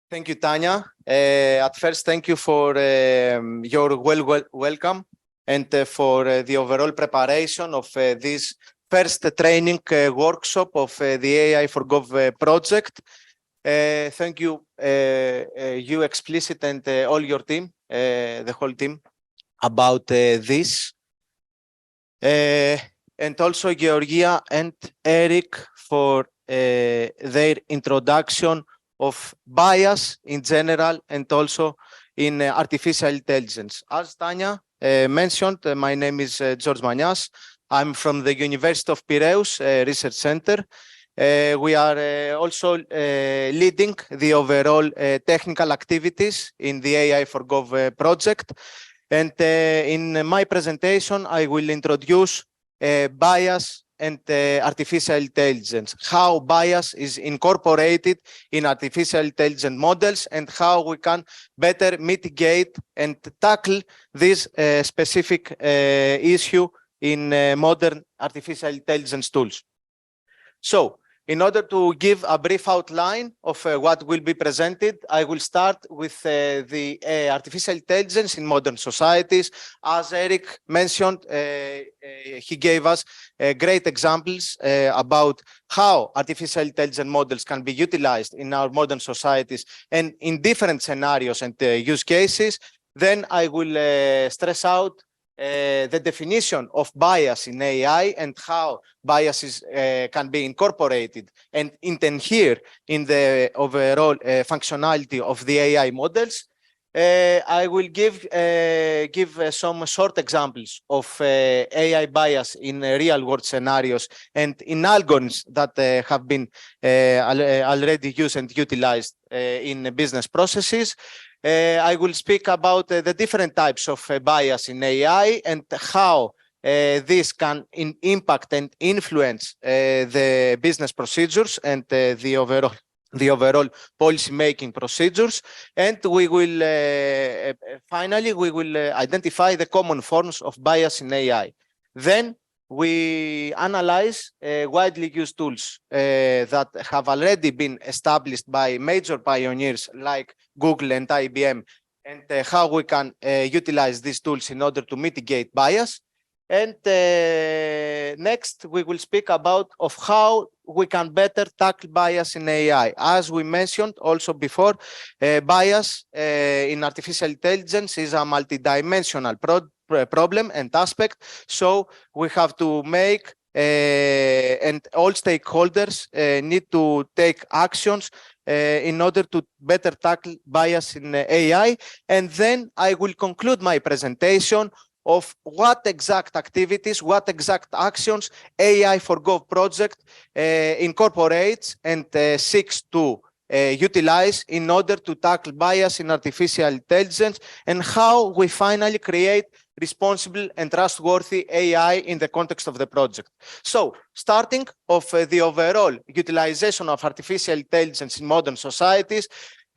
Thank you, Tanya. At first, thank you for your welcome and for the overall preparation of this first training workshop of the AI for Gov project. Thank you, you explicit and all your team, the whole team, about this. And also Georgia and Eric for their introduction of bias in general and also in artificial intelligence. As Tanya mentioned, my name is George Manias. I'm from the University of Piraeus Research Center. We are also leading the overall technical activities in the AI for Gov project. And in my presentation, I will introduce bias and artificial intelligence, how bias is incorporated in artificial intelligence models and how we can better mitigate and tackle this specific issue in modern artificial intelligence tools. So, in order to give a brief outline of what will be presented, I will start with the artificial intelligence in modern societies. As Eric mentioned, he gave us great examples about how artificial intelligence models can be utilized in our modern societies and in different scenarios and use cases. Then I will stress out the definition of bias in AI and how biases can be incorporated and here in the overall functionality of the AI models. I will give some short examples of AI bias in real-world scenarios and in algorithms that have been already used and utilized in business processes. I will speak about the different types of bias in AI and how this can impact and influence the business procedures and the overall policy-making procedures. And we will, finally, we will identify the common forms of bias in AI. Then we analyze widely used tools that have already been established by major pioneers like Google and IBM, and how we can utilize these tools in order to mitigate bias. And next, we will speak about how we can better tackle bias in AI. As we mentioned also before, bias in artificial intelligence is a multidimensional problem and aspect. So we have to make and all stakeholders need to take actions in order to better tackle bias in AI. And then I will conclude my presentation of what exact activities, what exact actions AI for Gov project incorporates and seeks to utilize in order to tackle bias in artificial intelligence and how we finally create responsible and trustworthy AI in the context of the project. So, starting of the overall utilization of artificial intelligence in modern societies,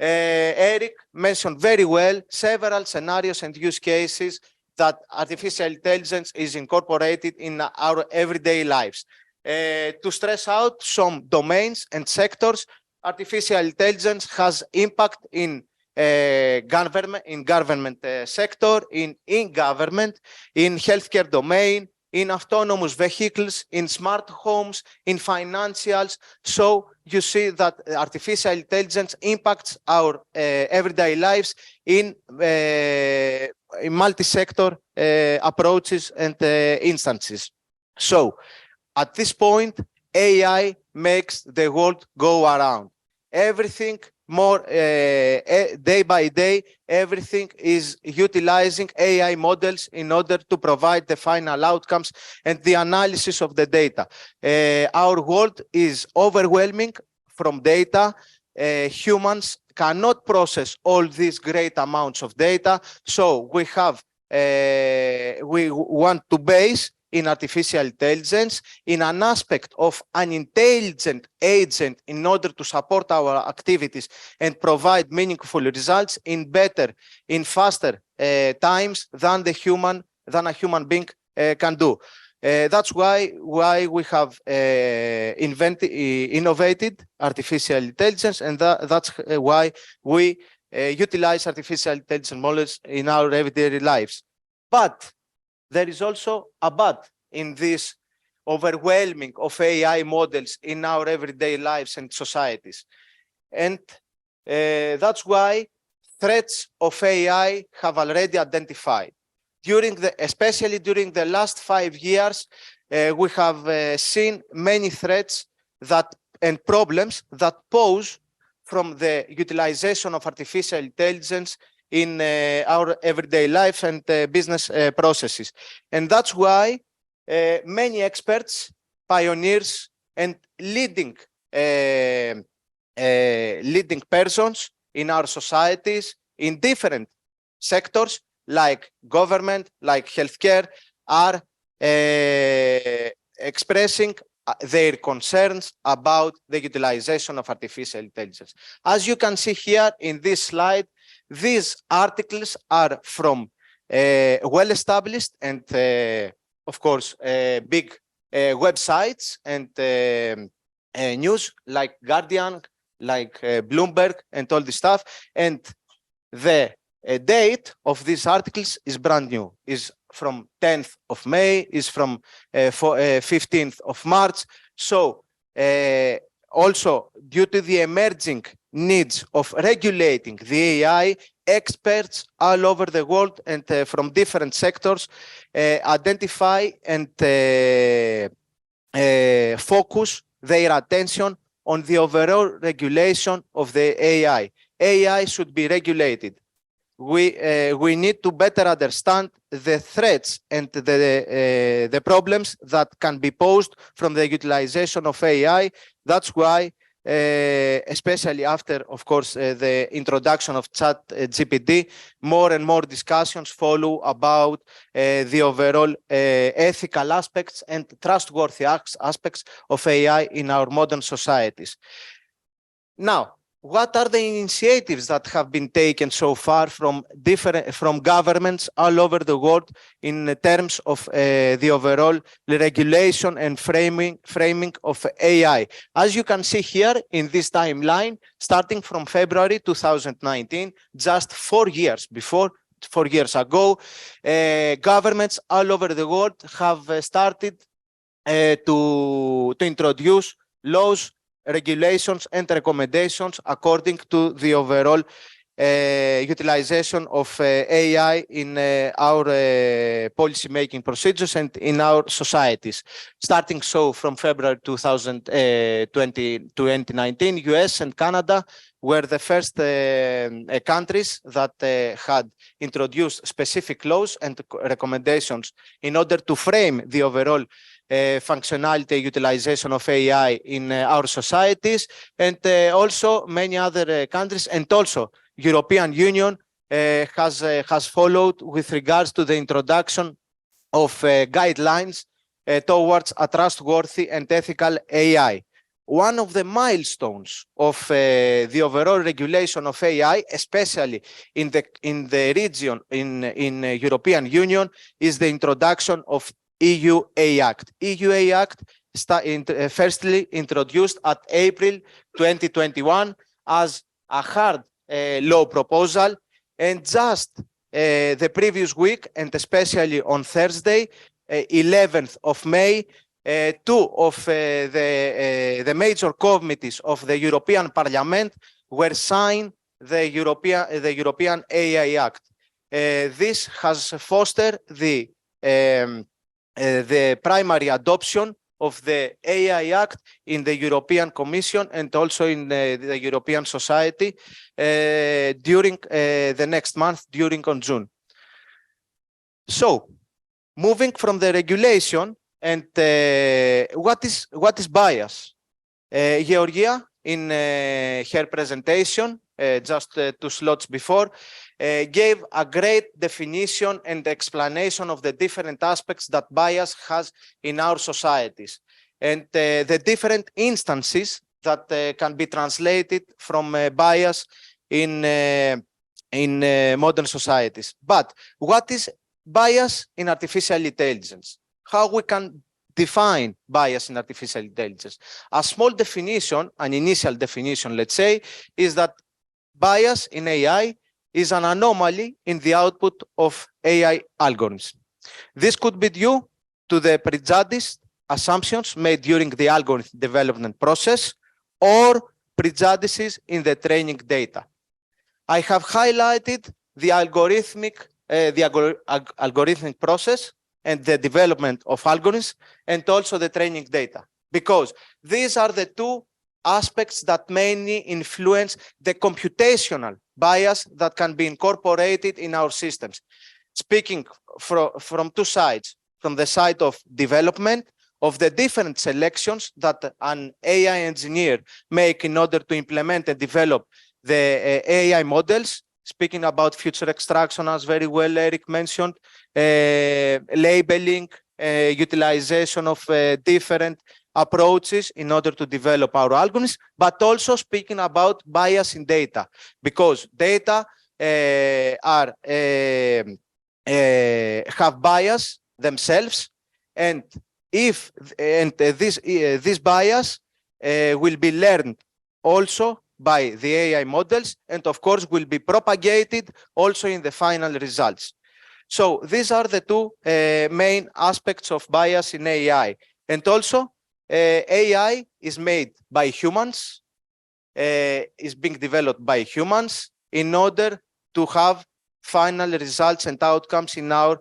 Eric mentioned very well several scenarios and use cases that artificial intelligence is incorporated in our everyday lives. To stress out some domains and sectors, artificial intelligence has impact in government sector, in government, in healthcare domain, in autonomous vehicles, in smart homes, in financials. So you see that artificial intelligence impacts our everyday lives in multi-sector approaches and instances. So at this point, AI makes the world go around. Everything more day by day, everything is utilizing AI models in order to provide the final outcomes and the analysis of the data. Our world is overwhelming from data. Humans cannot process all these great amounts of data. So we have, we want to base in artificial intelligence in an aspect of an intelligent agent in order to support our activities and provide meaningful results in better, in faster times than a human being can do. That's why we have innovated artificial intelligence, and that's why we utilize artificial intelligence models in our everyday lives. But there is also a but in this overwhelming of AI models in our everyday lives and societies. And that's why threats of AI have already identified. Especially during the last 5 years, we have seen many threats and problems that pose from the utilization of artificial intelligence in our everyday life and business processes. And that's why many experts, pioneers, and leading persons in our societies in different sectors like government, like healthcare, are expressing their concerns about the utilization of artificial intelligence. As you can see here in this slide, these articles are from well-established and, of course, big websites and news like Guardian, like Bloomberg, and all this stuff. And the date of these articles is brand new, is from 10th of May, is from 15th of March. So also due to the emerging needs of regulating the AI, experts all over the world and from different sectors identify and focus their attention on the overall regulation of the AI. AI should be regulated. We need to better understand the threats and the problems that can be posed from the utilization of AI. That's why, especially after, of course, the introduction of ChatGPT, more and more discussions follow about the overall ethical aspects and trustworthy aspects of AI in our modern societies. Now, what are the initiatives that have been taken so far from governments all over the world in terms of the overall regulation and framing of AI? As you can see here in this timeline, starting from February 2019, just 4 years ago, governments all over the world have started to introduce laws, regulations, and recommendations according to the overall utilization of AI in our policy-making procedures and in our societies. Starting so from February 2019, US and Canada were the first countries that had introduced specific laws and recommendations in order to frame the overall functionality utilization of AI in our societies, and also many other countries, and also European Union has followed with regards to the introduction of guidelines towards a trustworthy and ethical AI. One of the milestones of the overall regulation of AI, especially in the region in European Union, is the introduction of EU AI Act. EU AI Act firstly introduced at April 2021 as a hard law proposal, and just the previous week, and especially on Thursday, 11th of May, two of the major committees of the European Parliament were signed the European AI Act. This has fostered the primary adoption of the AI Act in the European Commission and also in the European society during the next month, on June. So, moving from the regulation, and what is bias? Georgia, in her presentation, just 2 slots before, gave a great definition and explanation of the different aspects that bias has in our societies and the different instances that can be translated from bias in modern societies. But what is bias in artificial intelligence? how we can define bias in artificial intelligence. A small definition, an initial definition, let's say, is that bias in AI is an anomaly in the output of AI algorithms. This could be due to the prejudiced assumptions made during the algorithm development process or prejudices in the training data. I have highlighted the algorithmic process and the development of algorithms and also the training data, because these are the two aspects that mainly influence the computational bias that can be incorporated in our systems. Speaking from two sides, from the side of development, of the different selections that an AI engineer make in order to implement and develop the AI models, speaking about feature extraction, as very well Eric mentioned, labeling, utilization of different approaches in order to develop our algorithms, but also speaking about bias in data, because data have bias themselves, and this bias will be learned also by the AI models, and of course will be propagated also in the final results. So these are the two main aspects of bias in AI. And also AI is made by humans, is being developed by humans in order to have final results and outcomes in our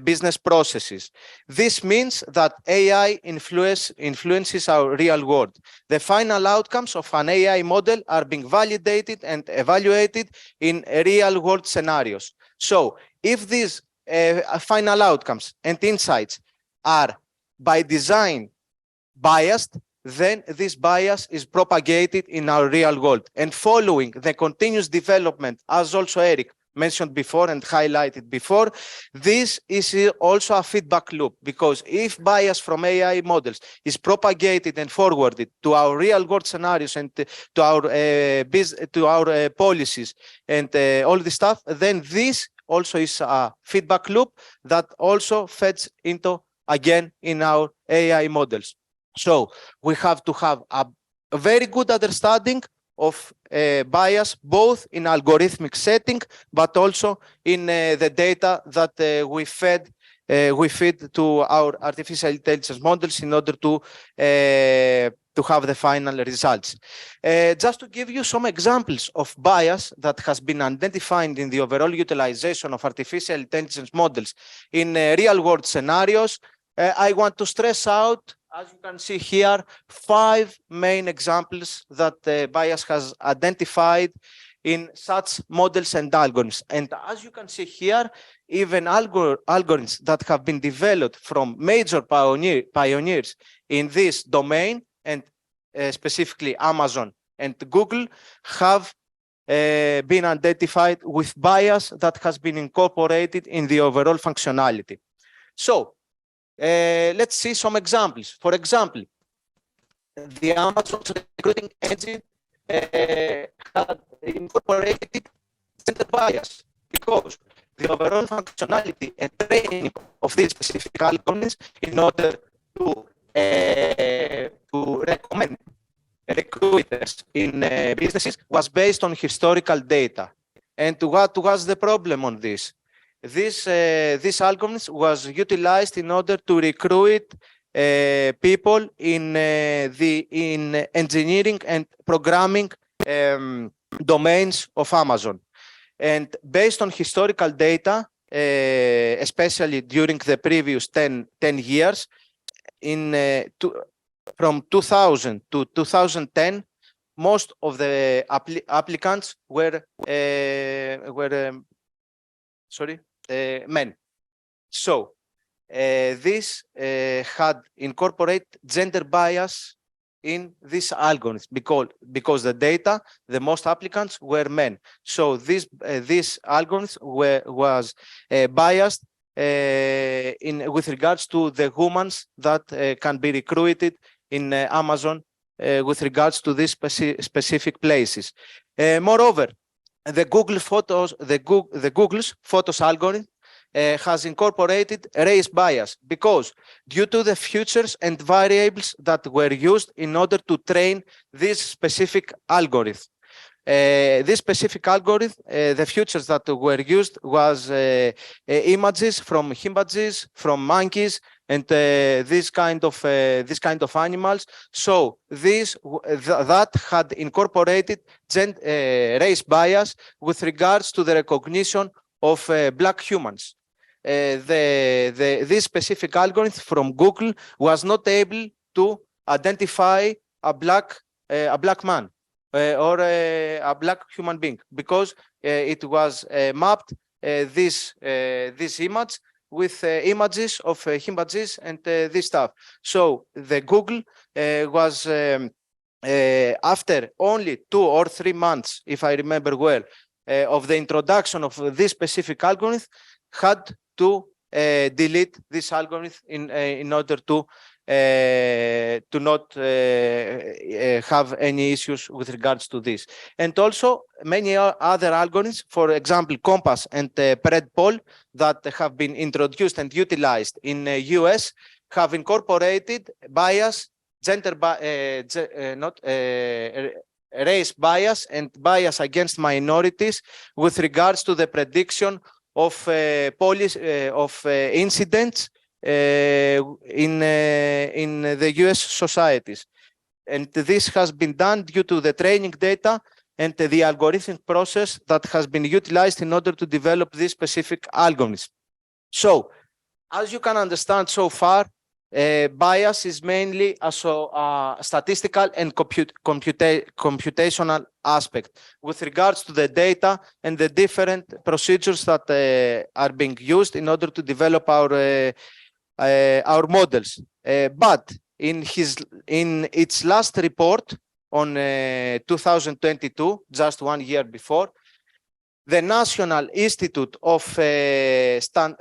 business processes. This means that AI influences our real world. The final outcomes of an AI model are being validated and evaluated in real world scenarios. So if these final outcomes and insights are by design biased, then this bias is propagated in our real world. And following the continuous development, as also Eric mentioned before and highlighted before, this is also a feedback loop, because if bias from AI models is propagated and forwarded to our real world scenarios and to our policies and all this stuff, then this also is a feedback loop that also feeds into again in our AI models. So we have to have a very good understanding of bias, both in algorithmic setting, but also in the data that we feed to our artificial intelligence models in order to have the final results. Just to give you some examples of bias that has been identified in the overall utilization of artificial intelligence models in real-world scenarios, I want to stress out, as you can see here, 5 main examples that bias has identified in such models and algorithms. And as you can see here, even algorithms that have been developed from major pioneers in this domain, and specifically Amazon and Google, have been identified with bias that has been incorporated in the overall functionality. So let's see some examples. For example, the Amazon recruiting engine had incorporated gender bias, because the overall functionality and training of these specific algorithms in order to recommend recruiters in businesses was based on historical data. And what was the problem on this? This algorithms was utilized in order to recruit people in engineering and programming domains of Amazon. And based on historical data, especially during the previous 10 years, from 2000 to 2010, most of the applicants were men. So this had incorporated gender bias in these algorithms, because the data, the most applicants were men. So this algorithms was biased with regards to the humans that can be recruited in Amazon with regards to these specific places. Moreover, the Google's Photos algorithm has incorporated race bias because due to the features and variables that were used in order to train this specific algorithm. This specific algorithm, the features that were used was images from chimpanzees, from monkeys, and this kind of animals. So that had incorporated race bias with regards to the recognition of black humans. This specific algorithm from Google was not able to identify a black man. Or a black human being, because it was mapped this image with images of chimpanzees and this stuff. So the Google was after only 2 or 3 months, if I remember well, of the introduction of this specific algorithm, had to delete this algorithm in order to not have any issues with regards to this. And also many other algorithms, for example, COMPAS and PredPol, that have been introduced and utilized in the US, have incorporated bias, race bias and bias against minorities with regards to the prediction of incidents in the US societies. And this has been done due to the training data and the algorithmic process that has been utilized in order to develop this specific algorithm. So, as you can understand so far, bias is mainly a statistical and computational aspect with regards to the data and the different procedures that are being used in order to develop our models. But in its last report on 2022, just 1 year before, the National Institute of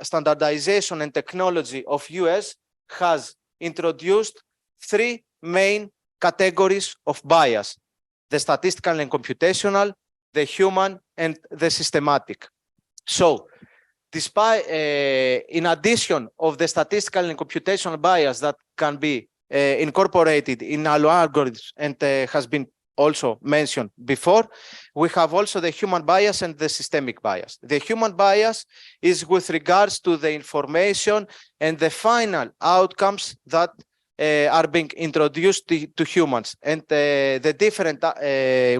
Standardization and Technology of US has introduced 3 main categories of bias: the statistical and computational, the human, and the systematic. So, despite, in addition of the statistical and computational bias that can be incorporated in our algorithms and has been also mentioned before, we have also the human bias and the systemic bias. The human bias is with regards to the information and the final outcomes that are being introduced to humans, and the different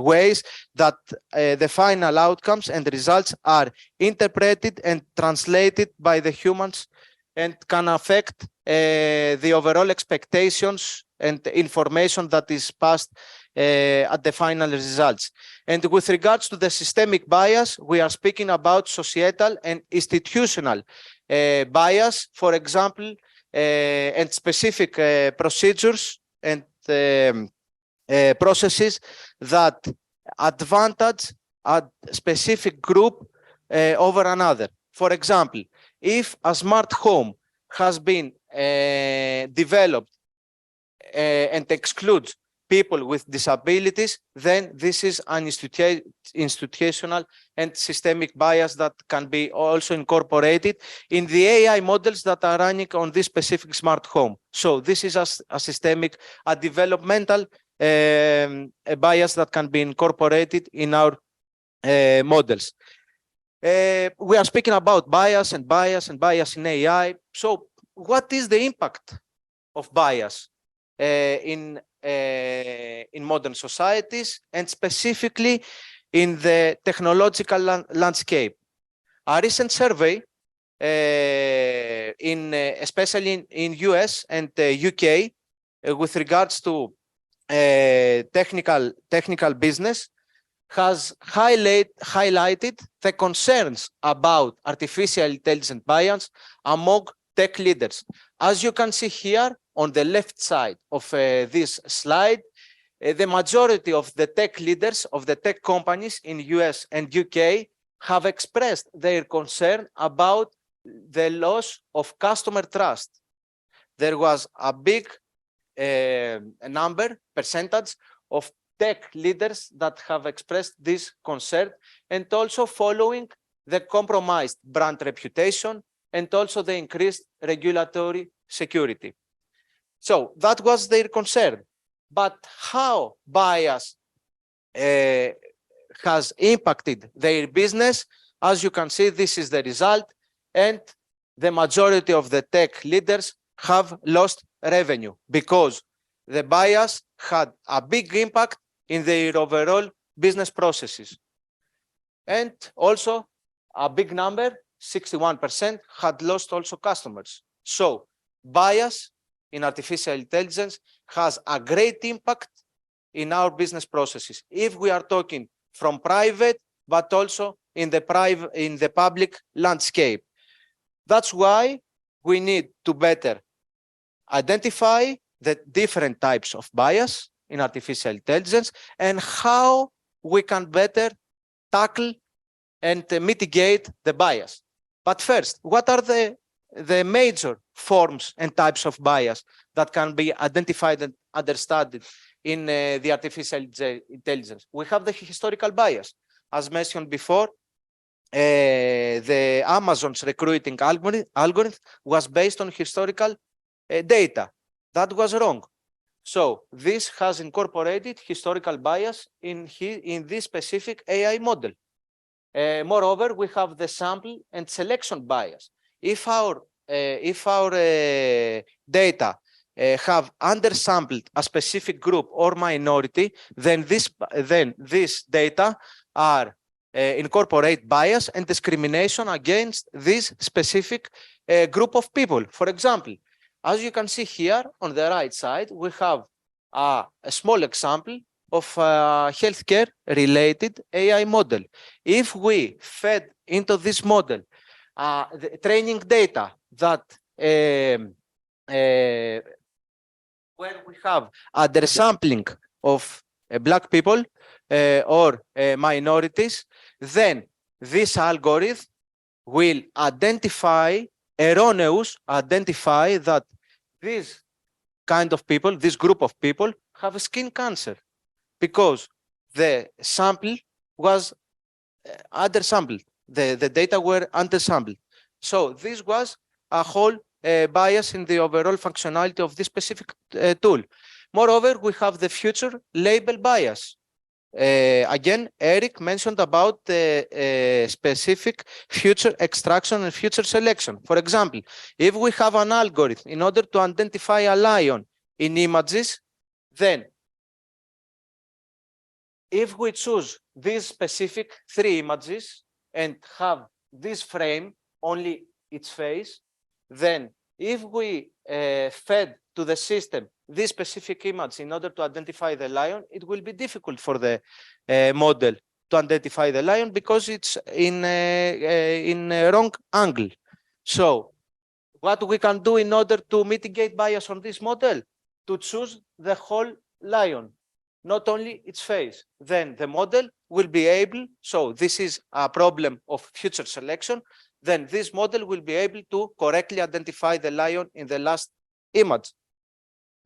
ways that the final outcomes and results are interpreted and translated by the humans and can affect the overall expectations and information that is passed at the final results. And with regards to the systemic bias, we are speaking about societal and institutional bias, for example, and specific procedures and processes that advantage a specific group over another. For example, if a smart home has been developed and excludes people with disabilities, then this is an institutional and systemic bias that can be also incorporated in the AI models that are running on this specific smart home. So this is a systemic, a developmental bias that can be incorporated in our models. We are speaking about bias and bias and bias in AI. So what is the impact of bias in modern societies, and specifically in the technological landscape? A recent survey, especially in US and UK, with regards to technical business, has highlighted the concerns about artificial intelligence bias among tech leaders. As you can see here on the left side of this slide, the majority of the tech leaders of the tech companies in US and UK have expressed their concern about the loss of customer trust. There was a big percentage of tech leaders that have expressed this concern, and also following the compromised brand reputation and also the increased regulatory security. So that was their concern. But how bias has impacted their business? As you can see, this is the result, and the majority of the tech leaders have lost revenue because the bias had a big impact in their overall business processes. And also a big number, 61%, had lost also customers. So bias in artificial intelligence has a great impact in our business processes. If we are talking from private, but also in the public landscape. That's why we need to better identify the different types of bias in artificial intelligence and how we can better tackle and mitigate the bias. But first, what are the major forms and types of bias that can be identified and understood in the artificial intelligence? We have the historical bias. As mentioned before, the Amazon's recruiting algorithm was based on historical data. That was wrong. So this has incorporated historical bias in this specific AI model. Moreover, we have the sample and selection bias. If our data have undersampled a specific group or minority, then this data are incorporate bias and discrimination against this specific group of people. For example, as you can see here on the right side, we have a small example of a healthcare related AI model. If we fed into this model the training data that where we have undersampling of Black people or minorities, then this algorithm will identify that this kind of people, this group of people, have skin cancer because the sample was undersampled. The data were undersampled. So this was a whole bias in the overall functionality of this specific tool. Moreover, we have the future label bias. Again, Eric mentioned about the specific future extraction and future selection. For example, if we have an algorithm in order to identify a lion in images, then if we choose these specific 3 images and have this frame, only its face, then if we fed to the system this specific image in order to identify the lion, it will be difficult for the model to identify the lion because it's in a wrong angle. So what we can do in order to mitigate bias on this model? To choose the whole lion, not only its face. Then the model will be able, so this is a problem of future selection, then this model will be able to correctly identify the lion in the last image.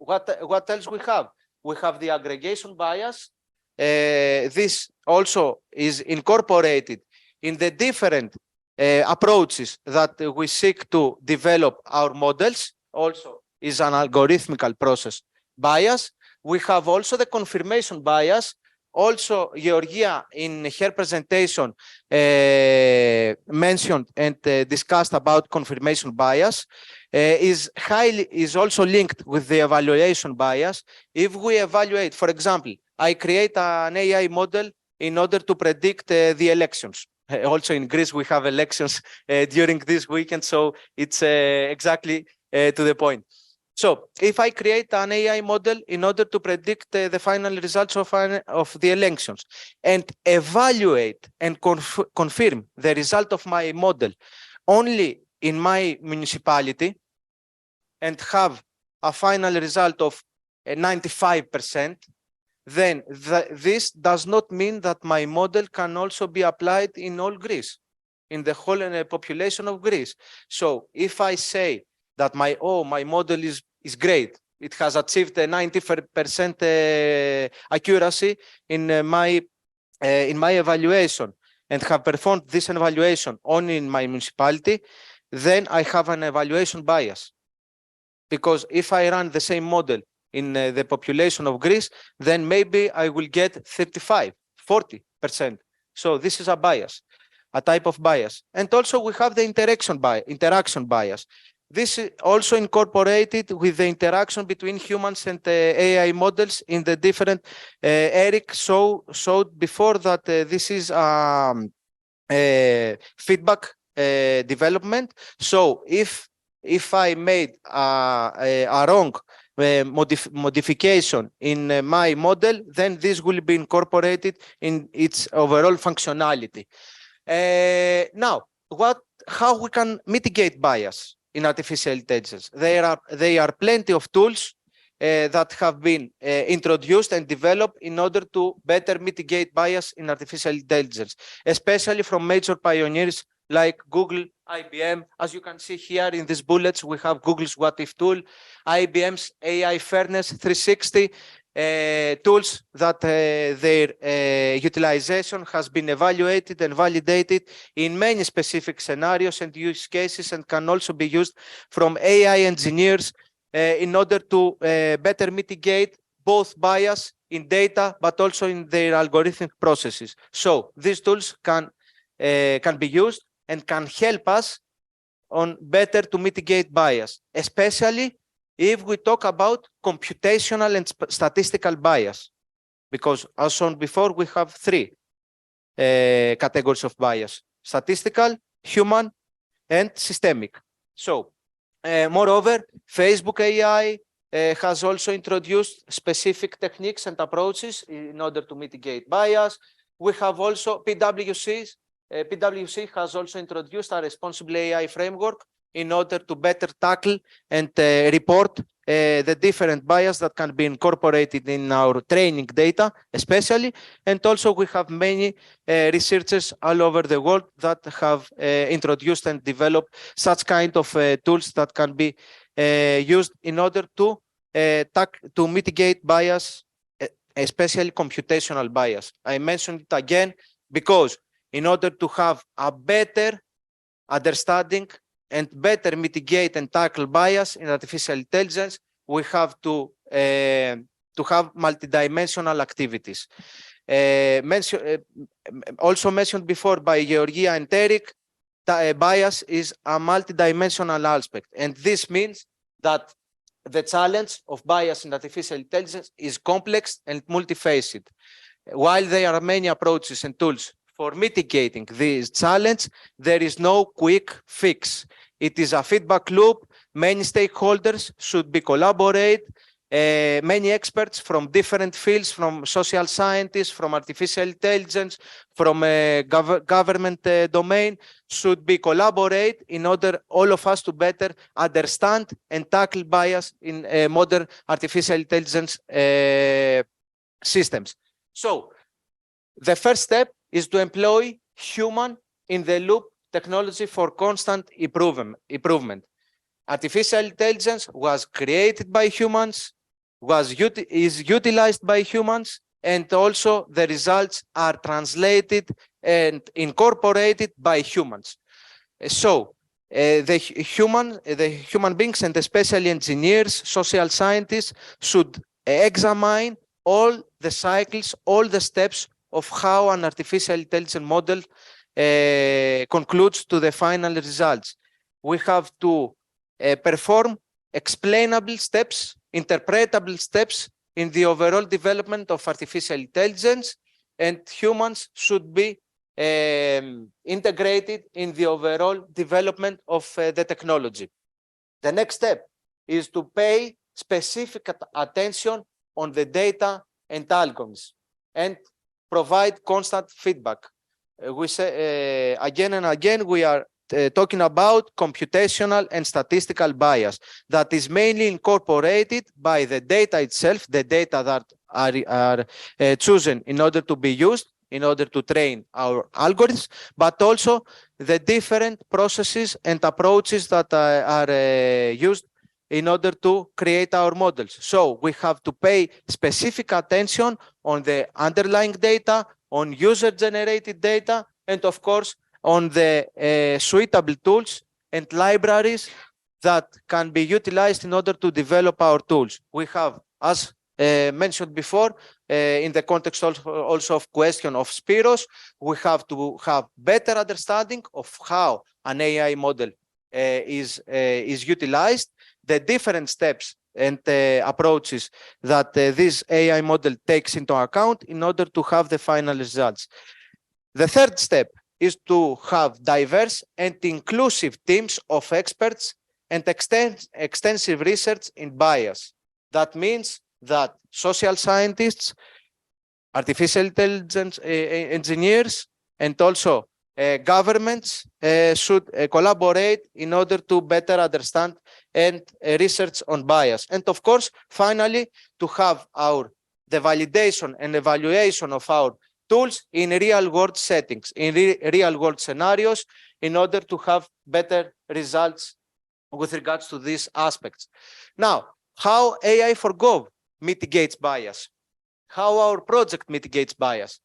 What else we have? We have the aggregation bias. This also is incorporated in the different approaches that we seek to develop our models. Also is an algorithmical process bias. We have also the confirmation bias. Also, Georgia in her presentation mentioned and discussed about confirmation bias. Is also linked with the evaluation bias. If we evaluate, for example, I create an AI model in order to predict the elections. Also in Greece, we have elections during this weekend, so it's exactly to the point. So if I create an AI model in order to predict the final results of the elections and evaluate and confirm the result of my model only in my municipality and have a final result of 95%, then this does not mean that my model can also be applied in all Greece, in the whole population of Greece. So if I say that my model is great, it has achieved a 90% accuracy in my evaluation and have performed this evaluation only in my municipality, then I have an evaluation bias. Because if I run the same model in the population of Greece, then maybe I will get 35, 40%. So this is a bias, a type of bias. And also we have the interaction bias. This is also incorporated with the interaction between humans and AI models in the different, Eric showed before that this is feedback development. So if I made a wrong modification in my model, then this will be incorporated in its overall functionality. Now, how we can mitigate bias in artificial intelligence? There are plenty of tools that have been introduced and developed in order to better mitigate bias in artificial intelligence, especially from major pioneers like Google, IBM. As you can see here in these bullets, we have Google's What If tool, IBM's AI Fairness 360, tools that their utilization has been evaluated and validated in many specific scenarios and use cases, and can also be used from AI engineers in order to better mitigate both bias in data, but also in their algorithmic processes. So these tools can be used and can help us on better to mitigate bias, especially if we talk about computational and statistical bias, because as shown before, we have three categories of bias: statistical, human, and systemic. So moreover, Facebook AI has also introduced specific techniques and approaches in order to mitigate bias. We have also PwC has also introduced a responsible AI framework in order to better tackle and report the different bias that can be incorporated in our training data, especially. And also we have many researchers all over the world that have introduced and developed such kind of tools that can be used in order to mitigate bias, especially computational bias. I mentioned it again because in order to have a better understanding and better mitigate and tackle bias in artificial intelligence, we have to have multidimensional activities. Also mentioned before by Georgia and Eric, bias is a multidimensional aspect. And this means that the challenge of bias in artificial intelligence is complex and multifaceted. While there are many approaches and tools for mitigating this challenge, there is no quick fix. It is a feedback loop. Many stakeholders should be collaborate. Many experts from different fields, from social scientists, from artificial intelligence, from government domain, should be collaborate in order all of us to better understand and tackle bias in modern artificial intelligence systems. So the first step is to employ human in the loop technology for constant improvement. Artificial intelligence was created by humans, is utilized by humans, and also the results are translated and incorporated by humans. So the human beings, and especially engineers, social scientists, should examine all the cycles, all the steps of how an artificial intelligence model concludes to the final results. We have to perform explainable steps, interpretable steps in the overall development of artificial intelligence, and humans should be integrated in the overall development of the technology. The next step is to pay specific attention on the data and algorithms and provide constant feedback. We say again and again, we are talking about computational and statistical bias that is mainly incorporated by the data itself, the data that are chosen in order to be used, in order to train our algorithms, but also the different processes and approaches that are used in order to create our models. So we have to pay specific attention on the underlying data, on user-generated data, and of course, on the suitable tools and libraries that can be utilized in order to develop our tools. We have, as mentioned before, in the context also of question of Spiros, we have to have better understanding of how an AI model is utilized, the different steps and approaches that this AI model takes into account in order to have the final results. The third step is to have diverse and inclusive teams of experts and extensive research in bias. That means that social scientists, artificial intelligence engineers, and also governments should collaborate in order to better understand and research on bias. And of course, finally, to have the validation and evaluation of our tools in real-world settings, in real-world scenarios, in order to have better results with regards to these aspects. Now, how AI for Gov mitigates bias? How our project mitigates bias?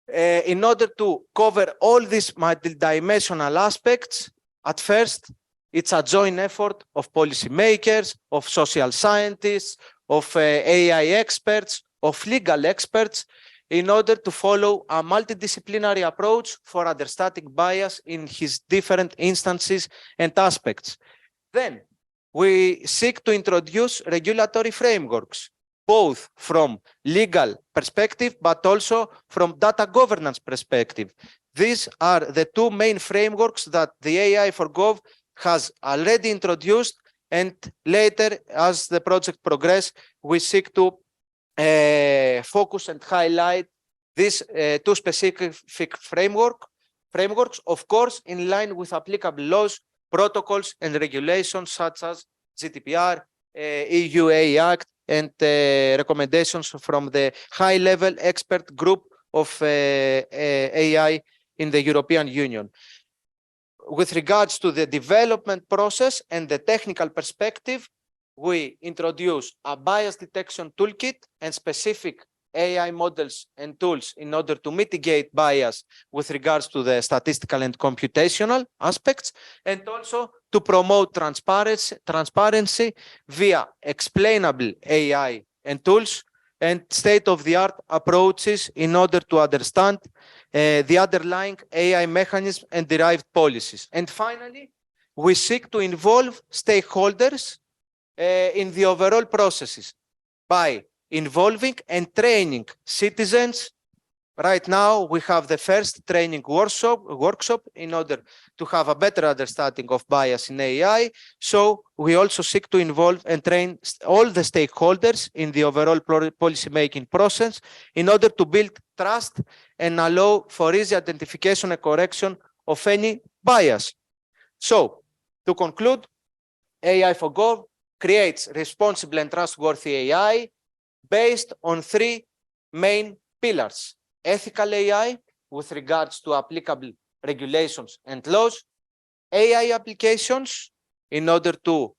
In order to cover all these multidimensional aspects, at first, it's a joint effort of policymakers, of social scientists, of AI experts, of legal experts, in order to follow a multidisciplinary approach for understanding bias in his different instances and aspects. Then, we seek to introduce regulatory frameworks, both from legal perspective, but also from data governance perspective. These are the two main frameworks that the AI for Gov has already introduced, and later, as the project progresses, we seek to focus and highlight these two specific frameworks, of course, in line with applicable laws, protocols, and regulations such as GDPR, EU AI Act, and recommendations from the high-level expert group of AI in the European Union. With regards to the development process and the technical perspective, we introduce a bias detection toolkit and specific AI models and tools in order to mitigate bias with regards to the statistical and computational aspects, and also to promote transparency via explainable AI and tools and state-of-the-art approaches in order to understand the underlying AI mechanism and derived policies. And finally, we seek to involve stakeholders in the overall processes by involving and training citizens. Right now, we have the first training workshop in order to have a better understanding of bias in AI. So we also seek to involve and train all the stakeholders in the overall policy-making process in order to build trust and allow for easy identification and correction of any bias. So, to conclude, AI for Gov creates responsible and trustworthy AI based on three main pillars: ethical AI with regards to applicable regulations and laws, AI applications in order to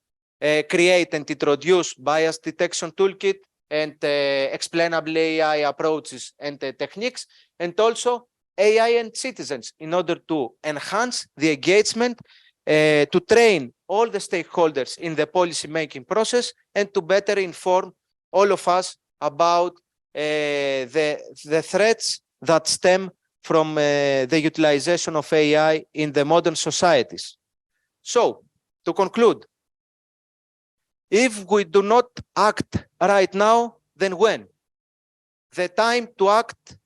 create and introduce bias detection toolkit and explainable AI approaches and techniques, and also AI and citizens in order to enhance the engagement, to train all the stakeholders in the policy-making process, and to better inform all of us about the threats that stem from the utilization of AI in the modern societies. So, to conclude, if we do not act right now, then when? The time to act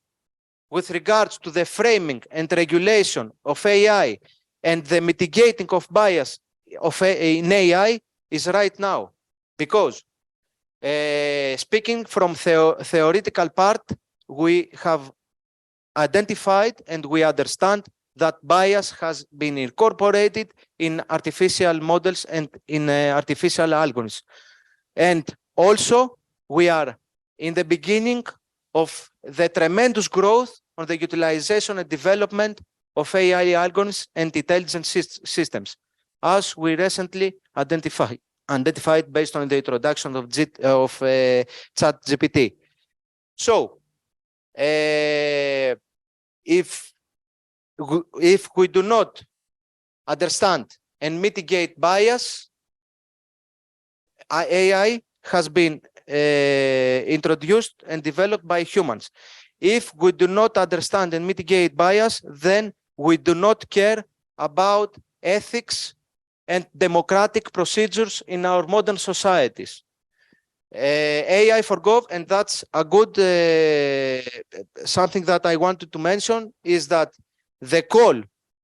with regards to the framing and regulation of AI and the mitigating of bias in AI is right now, because speaking from theoretical part, we have identified and we understand that bias has been incorporated in artificial models and in artificial algorithms. And also, we are in the beginning of the tremendous growth on the utilization and development of AI algorithms and intelligent systems, as we recently identified based on the introduction of ChatGPT. So, if we do not understand and mitigate bias, AI has been introduced and developed by humans. If we do not understand and mitigate bias, then we do not care about ethics and democratic procedures in our modern societies. AI for Gov, and that's a good something that I wanted to mention, is that the call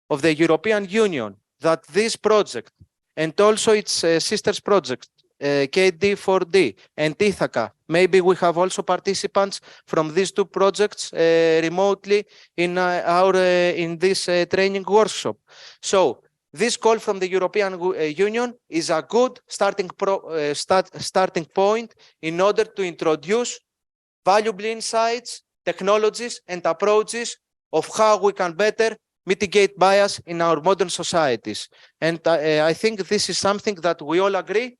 of the European Union that this project and also its sisters projects, KD4D and Ithaca, maybe we have also participants from these two projects remotely in in this training workshop. So this call from the European Union is a good starting point in order to introduce valuable insights, technologies, and approaches of how we can better mitigate bias in our modern societies. And I think this is something that we all agree.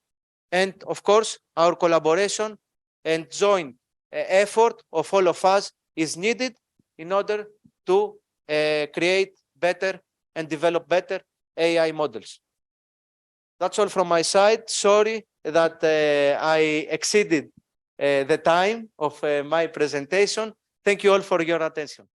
And of course, our collaboration and joint effort of all of us is needed in order to create better and develop better AI models. That's all from my side. Sorry that I exceeded the time of my presentation. Thank you all for your attention.